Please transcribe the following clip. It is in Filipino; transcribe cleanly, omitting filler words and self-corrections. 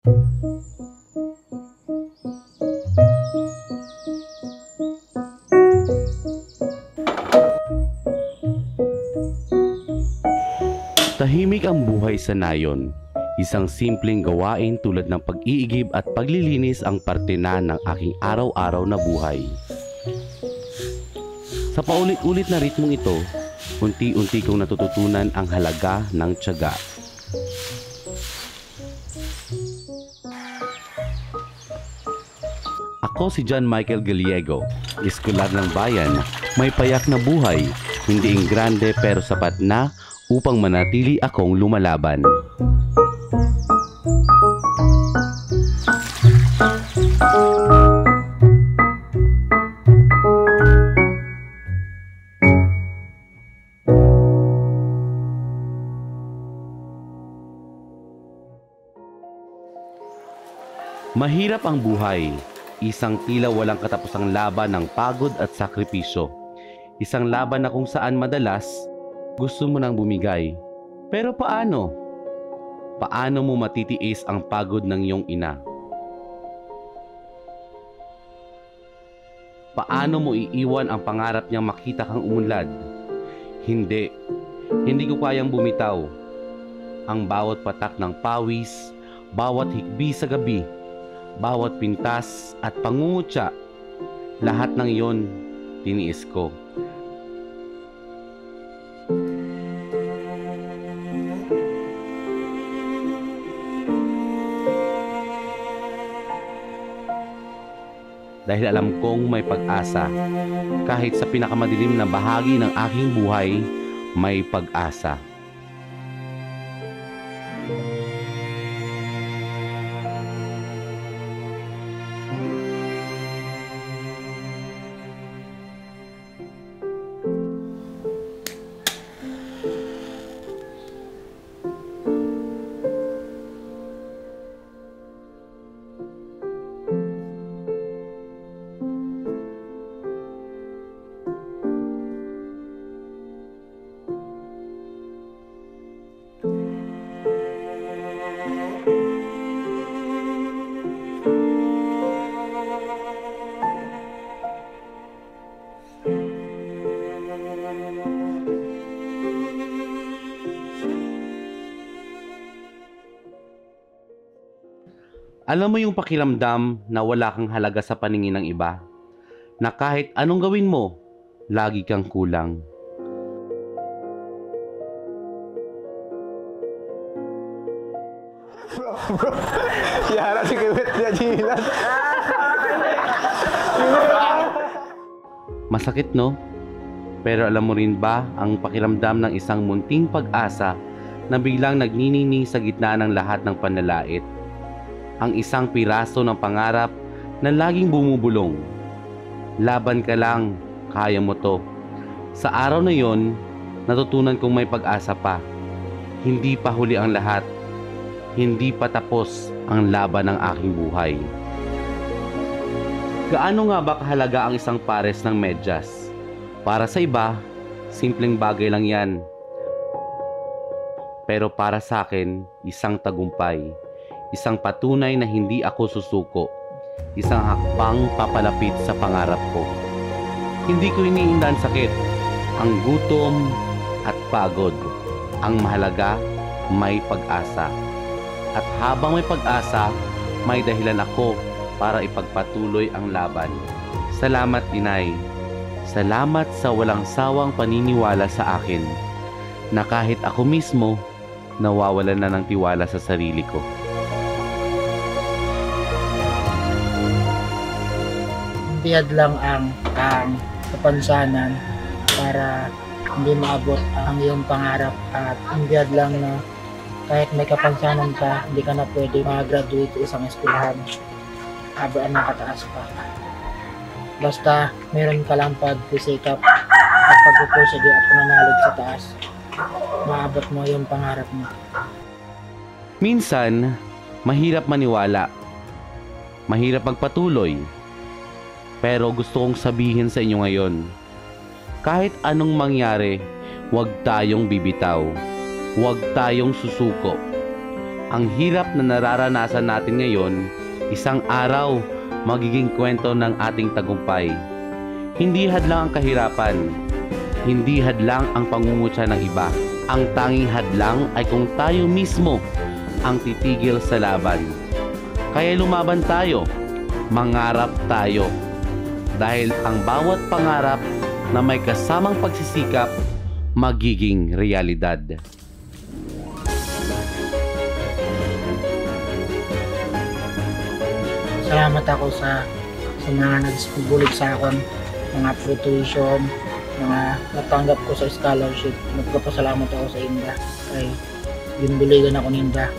Tahimik ang buhay sa nayon. Isang simpleng gawain tulad ng pag-iigib at paglilinis ang parte na ng aking araw-araw na buhay. Sa paulit-ulit na ritmong ito, unti-unti kong natututunan ang halaga ng tiyaga. Ako si John Michael Gallego, eskular ng bayan, may payak na buhay, hindi ingrande pero sapat na upang manatili akong lumalaban. Mahirap ang buhay, isang tila walang katapusang laban ng pagod at sakripisyo. Isang laban na kung saan madalas gusto mo nang bumigay. Pero paano? Paano mo matitiis ang pagod ng iyong ina? Paano mo iiwan ang pangarap niyang makita kang umunlad? Hindi ko kayang bumitaw. Ang bawat patak ng pawis, bawat hikbi sa gabi, bawat pintas at pangungutya, lahat ng iyon tiniis ko. Dahil alam kong may pag-asa. Kahit sa pinakamadilim na bahagi ng aking buhay, may pag-asa. Alam mo yung pakiramdam na wala kang halaga sa paningin ng iba? Na kahit anong gawin mo, lagi kang kulang. Bro, Yara si Kiwit niya Jilan. Masakit, no? Pero alam mo rin ba ang pakiramdam ng isang munting pag-asa na biglang nagniningning sa gitna ng lahat ng panlalait? Ang isang piraso ng pangarap na laging bumubulong. Laban ka lang, kaya mo to. Sa araw na yon, natutunan kong may pag-asa pa. Hindi pa huli ang lahat. Hindi pa tapos ang laban ng aking buhay. Gaano nga ba kahalaga ang isang pares ng medyas? Para sa iba, simpleng bagay lang yan. Pero para sa akin, isang tagumpay. Isang patunay na hindi ako susuko. Isang hakbang papalapit sa pangarap ko. Hindi ko iniinda ang sakit, ang gutom at pagod. Ang mahalaga, may pag-asa. At habang may pag-asa, may dahilan ako para ipagpatuloy ang laban. Salamat, Inay. Salamat sa walang sawang paniniwala sa akin na kahit ako mismo, nawawalan na ng tiwala sa sarili ko. Biyad lang ang kapansanan para hindi maabot ang iyong pangarap, at biyad lang na kahit may kapansanan ka, hindi ka na pwede mag-graduate sa isang eskwelahan habang nakataas pa. Basta meron ka lang pagsisikap at pagpupursige at pananalig sa taas, maabot mo yung pangarap mo. Minsan, mahirap maniwala, mahirap magpatuloy. Pero gusto kong sabihin sa inyo ngayon, kahit anong mangyari, huwag tayong bibitaw. Huwag tayong susuko. Ang hirap na nararanasan natin ngayon, isang araw magiging kwento ng ating tagumpay. Hindi hadlang ang kahirapan, hindi hadlang ang pangungutya ng iba. Ang tanging hadlang ay kung tayo mismo ang titigil sa laban. Kaya lumaban tayo, mangarap tayo. Dahil ang bawat pangarap na may kasamang pagsisikap, magiging realidad. Salamat ako sa mga nagbubulig sa akin, mga tuition, mga natanggap ko sa scholarship. Nagpapasalamat ako sa Inda. Kay binubuligan ako ninda.